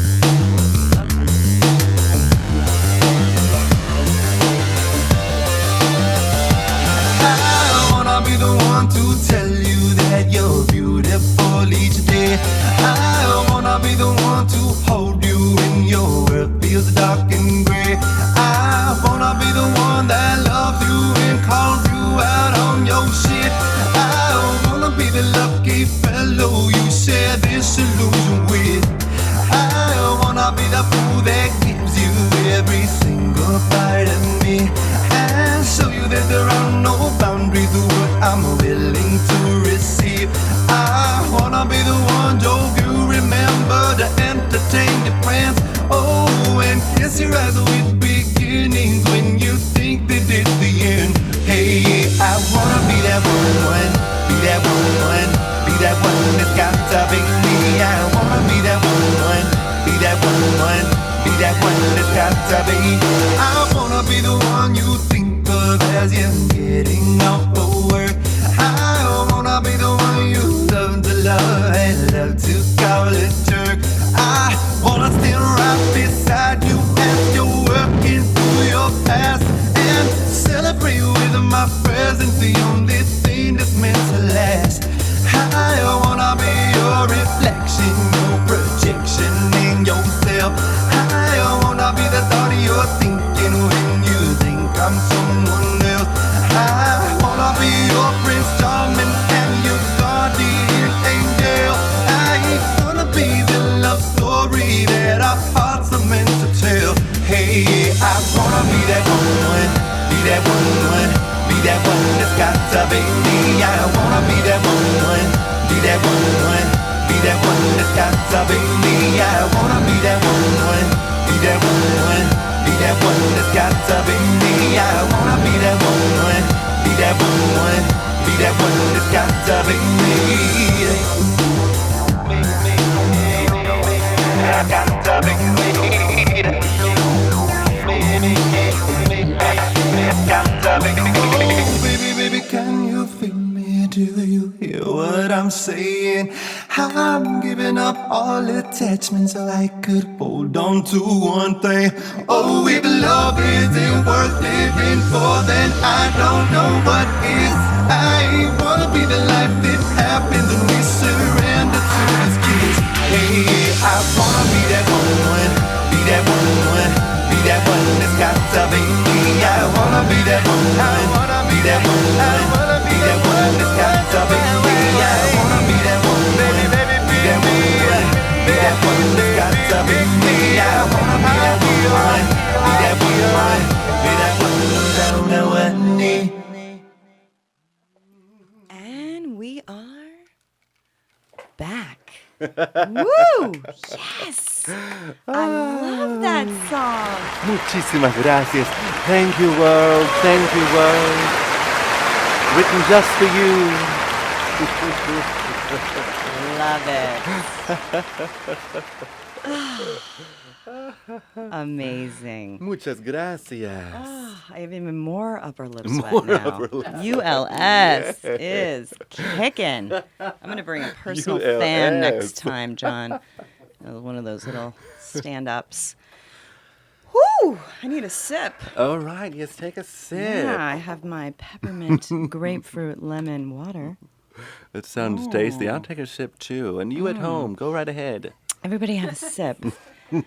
I wanna be the one to tell you that you're beautiful each day. I wanna be the one to hold you when your world feels dark and gray. I wanna be the one that loves you and calls you out on your shit. I wanna be the lucky fellow you share this illusion with. I wanna be the fool that gives you every single part of me and show you that there are no boundaries to what I'm willing to receive. I wanna be the one, Joe, you remember to entertain your plans. Oh, and kiss your eyes with beginnings when you think that it's the end. Hey, I wanna be that one, be that one, be that one that's got to be me. I wanna be that one, be that one, be that one that's got to be. I wanna be the one you think of as you're getting off of work. I wanna be the one you love to love and love to call a jerk. I wanna stand right beside you as you're working through your past and celebrate with my presence, the only thing that's meant to last. I wanna be your reflection, your projection in yourself. I wanna be the thought you're thinking when you think I'm someone else. I wanna be your Prince Charming and your guardian angel. I wanna be the love story that our hearts are meant to tell. Hey, I wanna be that one, be that one, be that one that's got to be me. I wanna be that one, be that one, be that one that's got to be me. I wanna be that one, be that one, be that one that's got to be me. I wanna be that one, be that one, be that one that's got to be me. Got to be me. Got to be me. Oh, baby, baby, can you feel me? Do you hear what I'm saying? I'm giving up all attachments so I could hold on to one thing. Oh, if love isn't worth living for, then I don't know what is. I wanna be the life that happens when we surrender to this kiss. Hey, I wanna be that one, be that one, be that one that's got to be me. I wanna be that one, be that one, be that one that's got to be me. I wanna be that one, baby, baby, be that one, be that one that's got to be me. I wanna be that one, be that one, be that one down the one knee. And we are back. Woo! Yes! I love that song. Muchísimas gracias. Thank you, world. Thank you, world. Written just for you. Love it. Amazing. Muchas gracias. I have even more upper lip More sweat now. upper lip sweat. ULS is kicking. I'm going to bring a personal fan next ULS. time, John. One of those little stand-ups. Whew! I need a sip. All right, yes, take a sip. Yeah, I have my peppermint grapefruit lemon water. That sounds tasty. I'll take a sip too. And you at home, go right ahead. Everybody have a sip.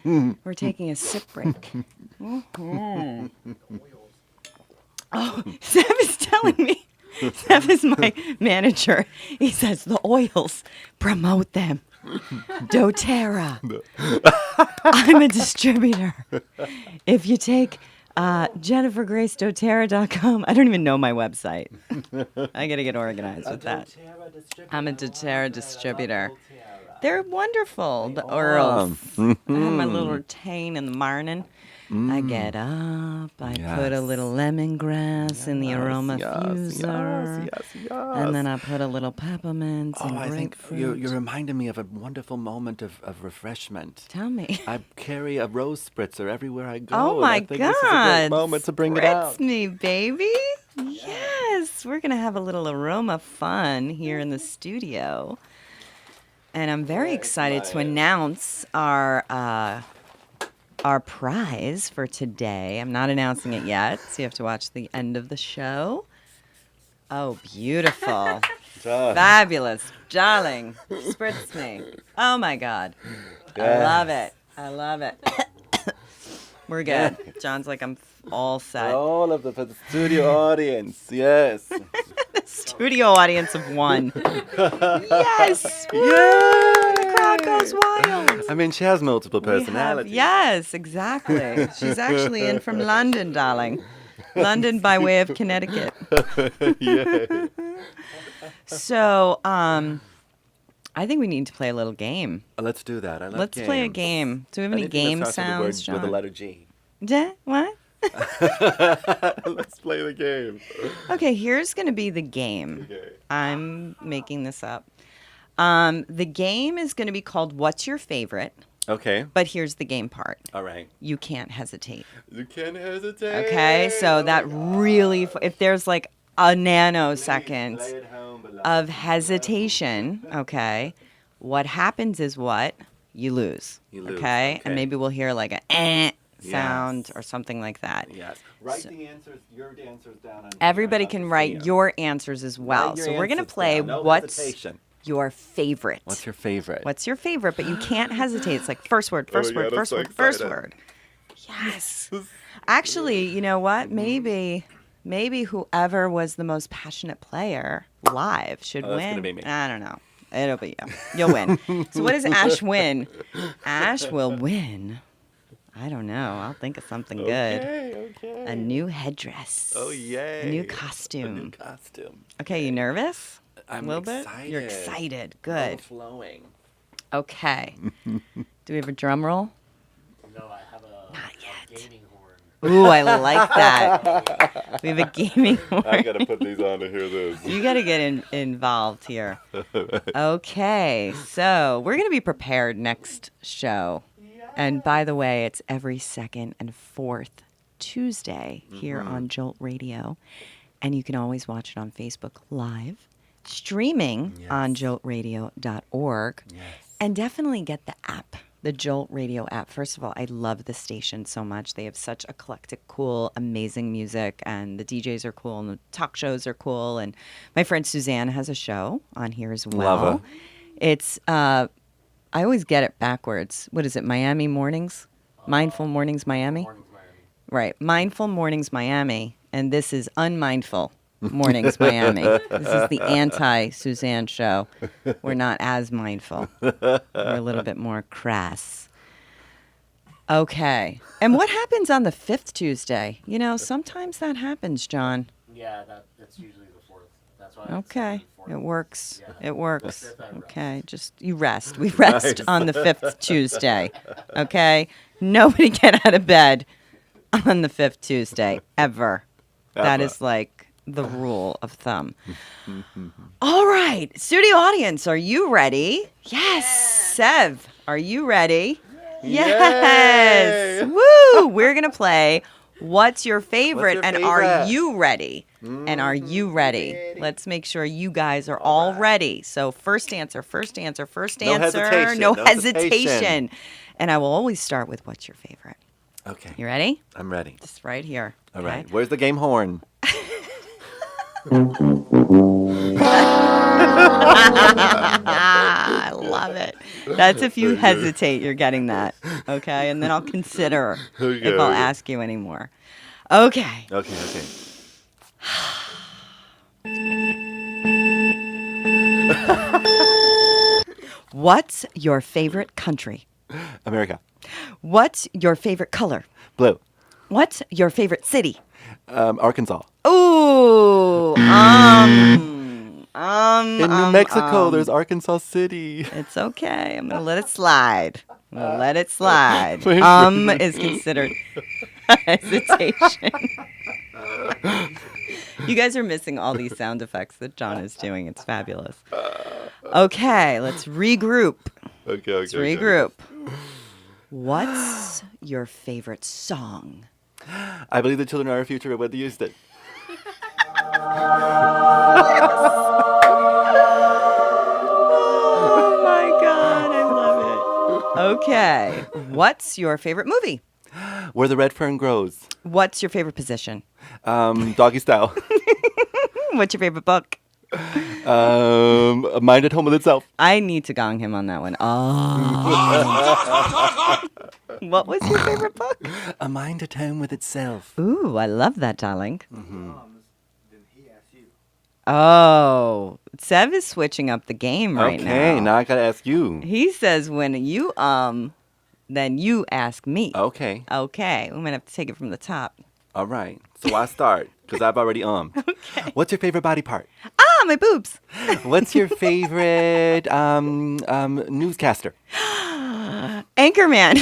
We're taking a sip break. Oh, Seb is telling me. Seb is my manager. He says the oils, promote them. doTERRA. I'm a distributor. If you take JenniferGraceDoTerra.com, I don't even know my website. I got to get organized with that. I'm a doTERRA distributor. They're wonderful, the oils. I have my little routine in the morning. I get up, I put a little lemongrass in the aroma fuser, and then I put a little peppermint and I think grapefruit. you're reminding me of a wonderful moment of refreshment. Tell me. I carry a rose spritzer everywhere I go. Oh and my I think God. This is a great moment to bring it out. Spritz me, baby. Yes. We're going to have a little aroma fun here in the studio. And I'm very excited to announce our prize for today. I'm not announcing it yet, so you have to watch the end of the show. Oh, beautiful. Fabulous. Darling. Spritz me. Oh, my God. I love it. I love it. We're good. John's like, I'm all set. All of for the studio audience, yes. Studio audience of one. Yes. Woo! The crowd goes wild. I mean, she has multiple personalities. Yes, exactly. She's actually in from London, darling. London by way of Connecticut. Yeah. So, I think we need to play a little game. Let's do that. I love Let's play a games. game. Do we have any Anything game that starts sounds, with the word John? with the letter G. What? Let's play the game. Okay, here's going to be the game. Okay. I'm making this up. The game is going to be called What's Your Favorite? Okay. But here's the game part. All right. You can't hesitate. You can't hesitate. Okay, so that really, if there's like a nanosecond Lay it home, beloved. of hesitation, okay, what happens is what? You lose. You lose, Okay? okay. And maybe we'll hear like a sound or something like that. Yes. Write the answers, your answers down. On Everybody on can the write screen. your answers as well. Write your So we're going to answers play down. No What's hesitation. Your Favorite? What's your favorite? What's your favorite? But you can't hesitate. It's like first word, Oh my first word, God, I'm first so word, first excited. word. Yes. Actually, you know what? Maybe whoever was the most passionate player live should Oh, that's win. gonna be me. I don't know. It'll be you. You'll win. So what does Ash win? Ash will win. I don't know. I'll think of something good. Okay. A new headdress. Oh, yay. A new A costume. new costume. Okay, you nervous? I'm a little bit? excited. You're excited. Good. Overflowing. Okay. Do we have a drum roll? No, I have a gaming horn. Ooh, I like that. We have a gaming horn. I gotta put these on to hear this. You got to get involved here. Okay, so we're going to be prepared next show. And by the way, it's every second and fourth Tuesday here on Jolt Radio. And you can always watch it on Facebook Live, streaming on joltradio.org. Yes. And definitely get the app, the Jolt Radio app. First of all, I love the station so much. They have such eclectic, cool, amazing music, and the DJs are cool, and the talk shows are cool. And my friend Suzanne has a show on here as well. Love her. It's I always get it backwards. What is it? Miami Mornings, Mindful Mornings Miami. Mornings, Miami. Right, Mindful Mornings Miami, and this is Unmindful Mornings Miami. This is the anti-Suzanne show. We're not as mindful. We're a little bit more crass. Okay. And what happens on the fifth Tuesday? You know, sometimes that happens, John. Yeah, that's usually the fourth. That's why. Okay. It's It works. Yeah. It works. Fifth, I rest. Okay. Just you rest. We rest Nice. on the fifth Tuesday. Okay. Nobody get out of bed on the fifth Tuesday ever. That Ever. is like the rule of thumb. All right. Studio audience, are you ready? Yes. Sev, are you ready? Yes. Yay! Woo! We're going to play What's Your Favorite? your And are favorite? you ready? And are you ready? ready. Let's make sure you guys are all ready. So first answer, first answer, first No answer. hesitation, No no hesitation. hesitation. And I will always start with what's your favorite. Okay. You ready? I'm ready. Just right here. All okay? right. Where's the game horn? I love it. That's if you hesitate, you're getting that. Okay, and then I'll consider Okay, if I'll okay. ask you anymore. Okay. Okay. What's your favorite country? America. What's your favorite color? Blue. What's your favorite city? Arkansas. Ooh. In New Mexico, there's Arkansas City. It's okay. I'm gonna let it slide. I'm gonna let it slide. Wait, Is considered hesitation. You guys are missing all these sound effects that John is doing. It's fabulous. Okay, let's regroup. Okay. Let's regroup. What's your favorite song? I believe the children are our future, but whether you used it. Oh my God, I love it. Okay, what's your favorite movie? Where the red fern grows. What's your favorite position? Doggy style. What's your favorite book? A mind at home with itself. I need to gong him on that one. Oh. What was your favorite book? A mind at home with itself. Ooh, I love that, darling. Mm-hmm. Then he asked you. Oh, Sev is switching up the game right Okay, now I gotta ask you. He says when you then you ask me. Okay, Okay, we might have to take it from the top. all right. So I start because I've already Okay. What's your favorite body part? Ah, my boobs. What's your favorite newscaster? Anchorman.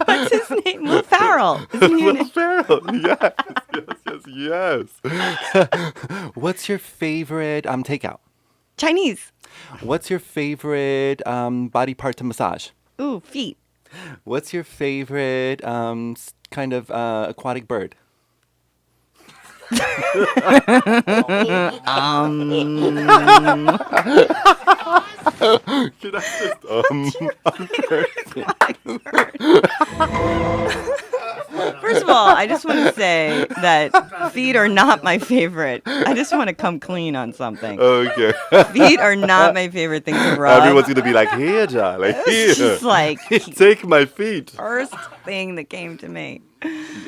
What's his name? Will Ferrell. Isn't he in Will it? Ferrell. Yes. What's your favorite takeout? Chinese. What's your favorite body part to massage? Ooh, feet. What's your favorite kind of aquatic bird? Should I just First of all, I just want to say that feet are not my favorite. I just want to come clean on something. Okay. Feet are not my favorite thing to rub. Everyone's gonna be like, here, Charlie, here. It's just like Take my feet. first thing that came to me.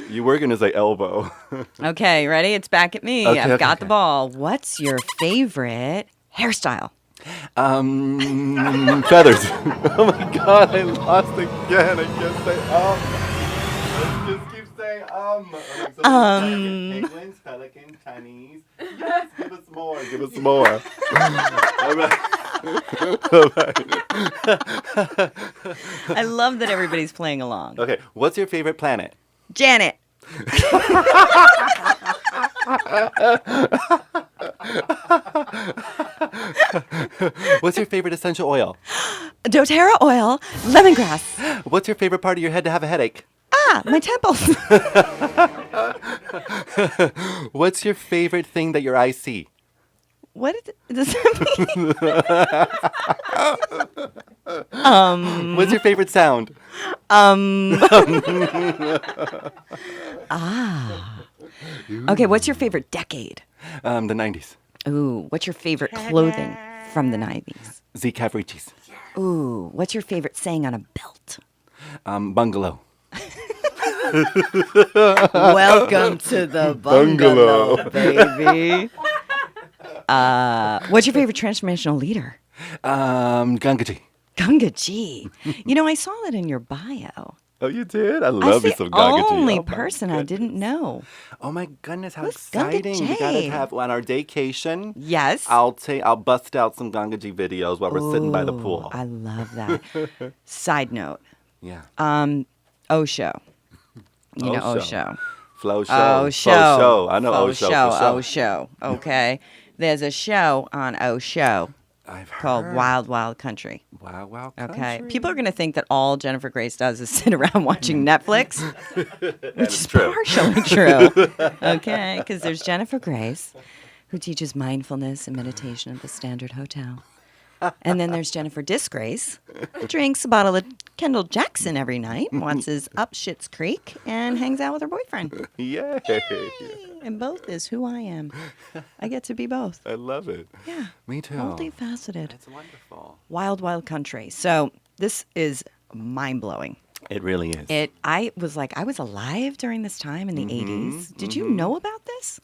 You were gonna say elbow. Okay, ready? It's back at me. Okay, I've got okay. the ball. What's your favorite hairstyle? Feathers. Oh my God, I lost again. I can't say Let's just keep saying Okay, so penguins, pelicans, Chinese. Yes, give us more. Give us more. All right. All right. I love that everybody's playing along. Okay, what's your favorite planet? Janet. What's your favorite essential oil? doTERRA oil, lemongrass. What's your favorite part of your head to have a headache? Ah, my temples. What's your favorite thing that your eyes see? What does that mean? What's your favorite sound? Okay, what's your favorite decade? The 90s. Ooh, what's your favorite clothing from the 90s? Z Cavariccis. Ooh, what's your favorite saying on a belt? Bungalow. Welcome to the bungalow, baby. What's your favorite transformational leader? Gangaji. Gangaji. You know, I saw that in your bio. Oh, you did? I That's love me the some Gangaji. only Oh, my person I didn't know. Oh my goodness, how Who's exciting. We gotta Gangaji? have on our vacation. Yes. I'll bust out some Gangaji videos while we're sitting by the Ooh, pool. I love that. Side note, Yeah. Osho. You know Osho. Osho. Flow show. Osho. Faux show. I know Faux Osho. show. for sure. Osho. Okay. There's a show on Osho I've called heard. Wild Wild Country. Wow, wow, Okay. country. People are going to think that all Jennifer Grace does is sit around watching Netflix, which is true. partially true. Okay. Because there's Jennifer Grace, who teaches mindfulness and meditation at the Standard Hotel. And then there's Jennifer Disgrace, who drinks a bottle of Kendall Jackson every night, watches Up Schitt's Creek, and hangs out with her boyfriend. Yay. And both is who I am. I get to be both. I love it. Yeah. Me too. Multifaceted. It's wonderful. Wild Wild Country. So this is mind-blowing. It really is. I was alive during this time in the 80s. Did you know about this?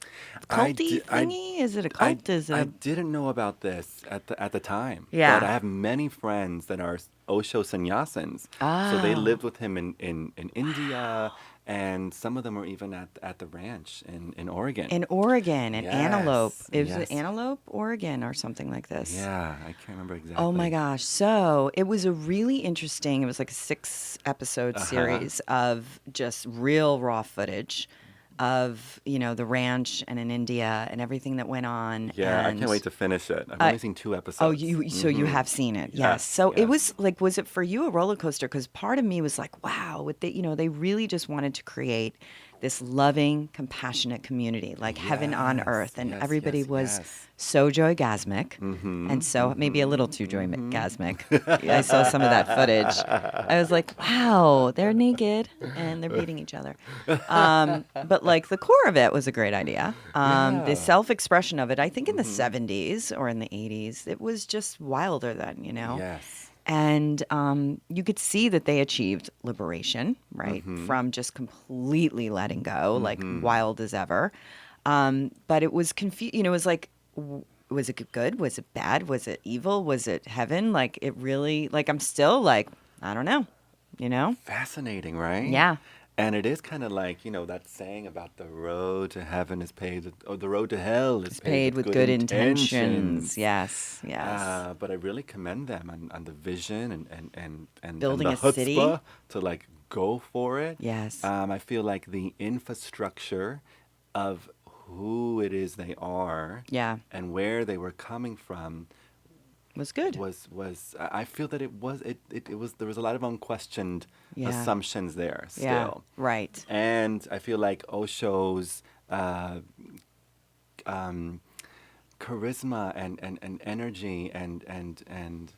I Culty di- I- thingy? Is it a cult? Is it I a... didn't know about this at the time. Yeah. But I have many friends that are Osho sannyasins. So they Oh. lived with him in India, and some of them were even at the ranch in Oregon. In Oregon, in Yes, Antelope. It was yes. Antelope, Oregon, or something like this. Yeah, I can't remember exactly. Oh my gosh. So it was a really interesting, it was like a 6-episode series of just real raw footage of, the ranch and in India and everything that went on. Yeah, I and can't wait to finish it. I've only seen 2 episodes. so you have seen it. Yes. Yes, So it yes. was like, was it for you a roller coaster? Because part of me was like, wow, they really just wanted to create this loving, compassionate community, like heaven on Yes, earth. And yes, everybody yes, was yes. so joygasmic. And so maybe a little too joygasmic. I saw some of that footage. I was like, wow, they're naked and they're beating each other. But like the core of it was a great idea. The self-expression of it, I think in the 70s or in the 80s, it was just wilder then, Yes. And you could see that they achieved liberation, right? From just completely letting go, like wild as ever. But it was confusing. It was like, was it good? Was it bad? Was it evil? Was it heaven? Like it really, like I'm still like, I don't know, Fascinating, right? Yeah. And it is kind of like, that saying about the road to heaven is paved, or the road to hell is It's paid with good intentions. Yes. But I really commend them on the vision and Building the a city. chutzpah to like go for it. Yes. I feel like the infrastructure of who it is they are. Yeah. And where they were coming from Was good. was I feel that it was there was a lot of unquestioned Yeah. assumptions there still. Yeah. Right. And I feel like Osho's charisma and energy and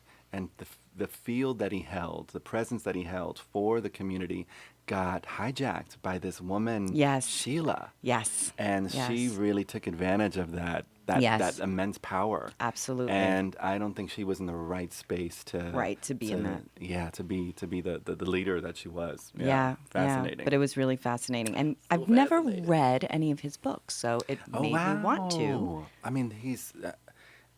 the field that he held, the presence that he held for the community got hijacked by this woman, Yes. Sheila. Yes. And she Yes. really took advantage of that Yes. immense power. Absolutely. And I don't think she was in the right space to be in that. Yeah, to be the leader that she was. Yeah, fascinating. Yeah, but it was really fascinating, and So I've never fascinating. read any of his books, so it made me want to. I mean, he's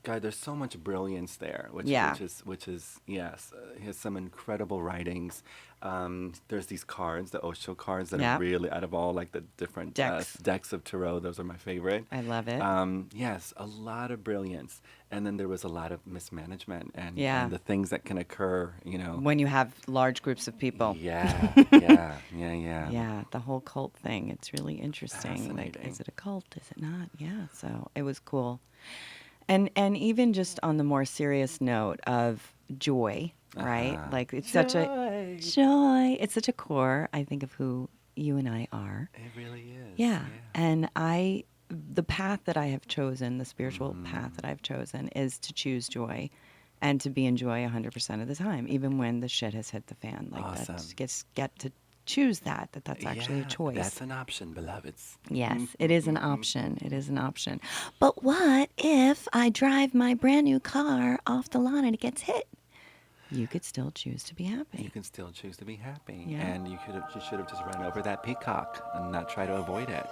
God. There's so much brilliance there, which Yeah. which is yes. He has some incredible writings. There's these cards, the Osho cards, that Yeah. are really out of all like the different decks of tarot. Those are my favorite. I love it. Yes, a lot of brilliance, and then there was a lot of mismanagement and, Yeah. and the things that can occur. When you have large groups of people. Yeah, yeah. Yeah, the whole cult thing. It's really interesting. Like, Fascinating. is it a cult? Is it not? Yeah, so it was cool. And even just on the more serious note of joy, right? Like it's such a joy. It's such a core, I think, of who you and I are. It really is. Yeah. And the path that I have chosen, the spiritual path that I've chosen, is to choose joy and to be in joy 100% of the time, even when the shit has hit the fan. Like Awesome. get to choose that's actually a choice. That's an option, beloveds. Yes, it is an option. It is an option. But what if I drive my brand new car off the lawn and it gets hit? You could still choose to be happy. You can still choose to be happy, Yeah. and you should have just run over that peacock and not try to avoid it.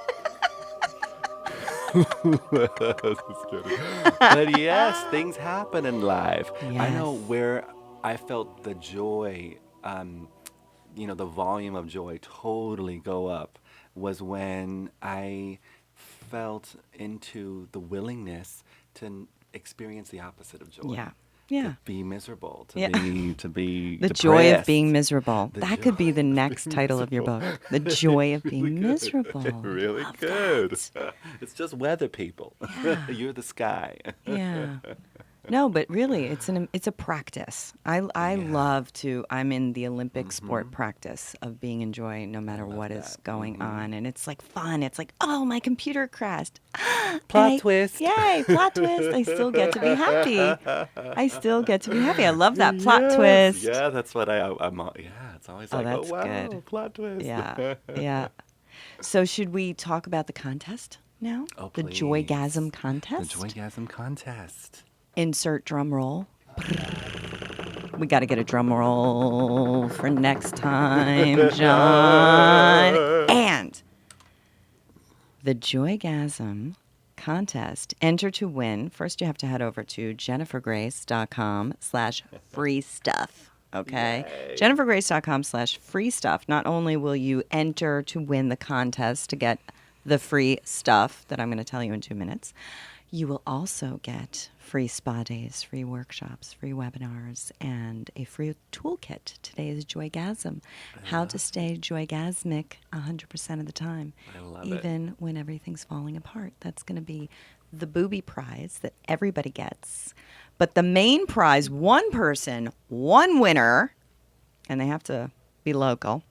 Just kidding. But yes, things happen in life. I know Yes. where I felt the joy, the volume of joy totally go up was when I felt into the willingness to experience the opposite of joy. Yeah. Yeah. To be miserable, to Yeah. be The joy of depressed. being miserable. The That could be joy the of next being title of your book. The joy of being miserable. Really Love good. that. It's just weather, people. Yeah. You're the sky. Yeah. No, but really, it's a practice. I love to. I'm in the Olympic sport practice of being in joy no matter what is going on, and it's like fun. It's like, oh, my computer crashed. Plot twist. Yay, plot twist! I still get to be happy. I still get to be happy. I love that plot Yes. twist. Yeah, that's what I'm. Yeah, it's always Oh, like, that's wow, good. plot twist. Yeah, yeah. So should we talk about the contest now? Oh, The please. Joygasm The contest. Joygasm contest. Insert drum roll. We got to get a drum roll for next time, John. And the Joygasm contest. Enter to win. First, you have to head over to jennifergrace.com/free stuff. Okay? Yay. jennifergrace.com/free stuff. Not only will you enter to win the contest to get the free stuff that I'm going to tell you in 2 minutes, you will also get free spa days, free workshops, free webinars, and a free toolkit. Today's Joygasm. How to stay joygasmic 100% of the time. I love even when everything's falling apart. That's going to be the booby prize that everybody gets. But the main prize, one person, one winner, and they have to be local,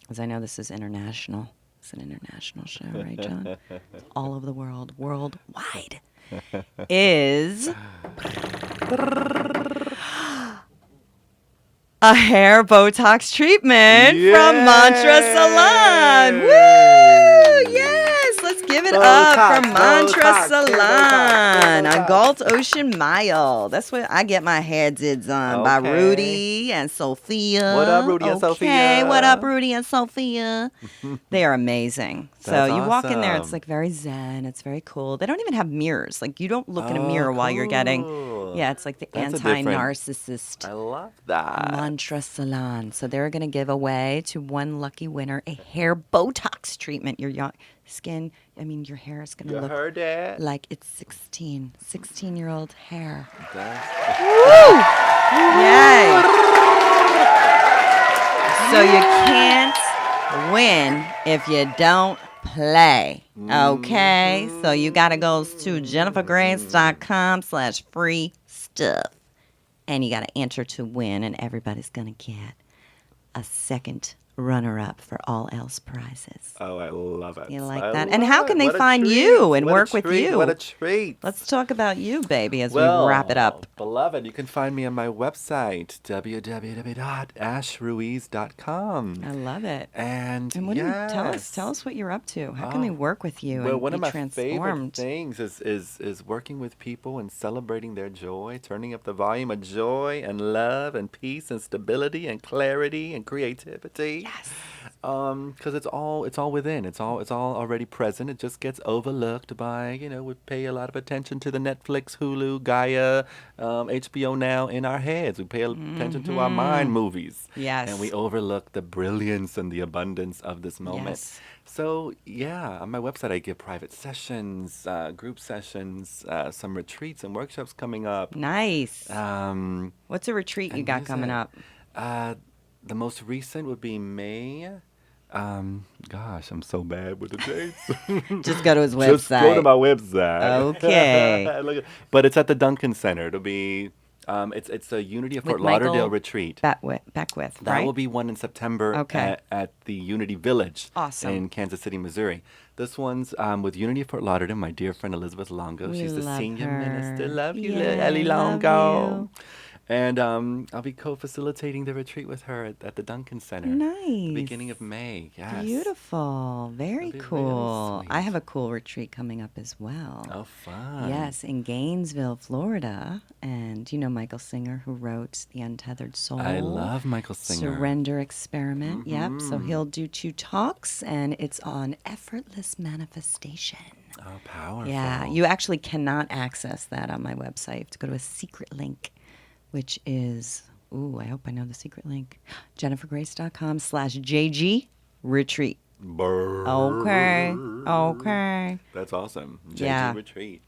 because I know this is international. It's an international show, right, John? It's all over the world, worldwide. Is a hair Botox treatment from Mantra Salon. Woo! Yes, let's give it up for Mantra Botox, Salon Botox. on Galt Ocean Mile. That's where I get my hair did done by Okay. Rudy and Sophia. What up, Rudy and Sophia? Okay, what up, Rudy and Sophia? They are amazing. So That's you walk in there, it's awesome. like very zen. It's very cool. They don't even have mirrors. Like you don't look in a mirror while you're getting. cool. Yeah, it's like the That's a different- anti-narcissist. I love that. Mantra Salon. So they're going to give away to one lucky winner a hair Botox treatment. Your young skin, I mean, your hair is going to You look heard that? like it's 16-year-old hair. That's- Woo! Yay! So you can't win if you don't play. Okay? So you got to go to jennifergrace.com/free stuff. And you got to enter to win, and everybody's going to get a second runner-up for all else prizes. Oh, I love it. You like I that? And love how it. can they What a find treat. you and What a work with treat. you? What a treat. Let's talk about you, baby, as Well, we wrap it up. Beloved, you can find me on my website, www.ashruiz.com. I love it. And And what do you tell yes. us what you're up to? How can they work with you Well, and one be of my transformed? favorite things is working with people and celebrating their joy, turning up the volume of joy and love and peace and stability and clarity and creativity. Yes. Because it's all within. It's all already present. It just gets overlooked by, we pay a lot of attention to the Netflix, Hulu, Gaia, HBO Now in our heads. We pay attention to our mind movies. Yes. And we overlook the brilliance and the abundance of this moment. Yes. So, yeah, on my website, I give private sessions, group sessions, some retreats and workshops coming up. Nice. What's a retreat you and got coming music. up? The most recent would be May. Gosh, I'm so bad with the dates. Just go to his website. Just go to my website. Okay. But it's at the Duncan Center. It'll be, it's a Unity of With Fort Lauderdale Michael retreat. Beckwith, That right? will be one in September Okay. at the Unity Village Awesome. in Kansas City, Missouri. This one's with Unity of Fort Lauderdale, my dear friend Elizabeth Longo. We She's the love senior her. minister. Love you, Yeah, Ellie love Longo. you. And I'll be co-facilitating the retreat with her at the Duncan Center. Nice. Beginning of May, yes. Beautiful. Very That'd be really cool. I sweet. have a cool retreat coming up as well. Oh, fun. Yes, in Gainesville, Florida. And you know Michael Singer, who wrote The Untethered Soul. I love Michael Singer. Surrender Experiment. Yep. Mm-hmm. So he'll do 2 talks, and it's on effortless manifestation. Oh, powerful. Yeah, you actually cannot access that on my website. You have to go to a secret link, which is, I hope I know the secret link, jennifergrace.com/JG retreat. Brrr. Okay. That's awesome. JG Yeah. Retreat.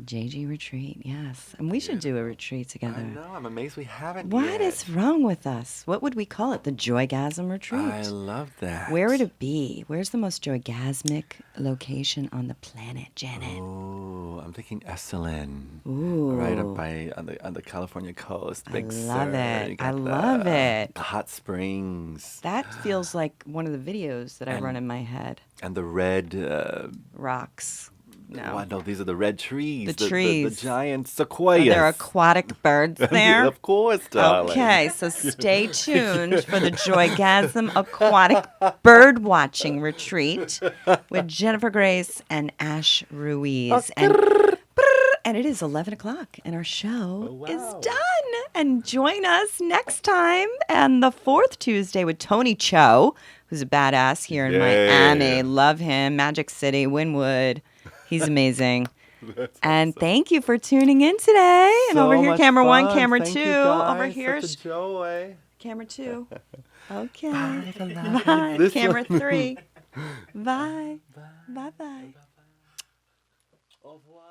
JG retreat, yes. And we should do a retreat together. I know. I'm amazed we haven't What yet. is wrong with us? What would we call it? The Joygasm retreat? I love that. Where would it be? Where's the most joygasmic location on the planet, Janet? Oh, I'm thinking Esalen. Ooh. Right up by on the California coast. I Big love Sur. it. You I got love it. The hot springs. That feels like one of the videos that I run in my head. And the red. Rocks. No. Well, no, these are the red trees. The The trees. giant Are sequoias. there aquatic birds there? Of course, darling. Okay, so stay tuned for the Joygasm Aquatic Bird Watching Retreat with Jennifer Grace and Ash Ruiz. And it is 11 o'clock, and our show is done. And join us next time and the fourth Tuesday with Tony Cho, who's a badass here in Miami. Love him. Magic City, Wynwood. He's amazing. And thank you for tuning in today. And over here, camera one, camera two. Over here's camera two. Okay. Bye. Camera three. Bye. Bye. Bye. Au revoir.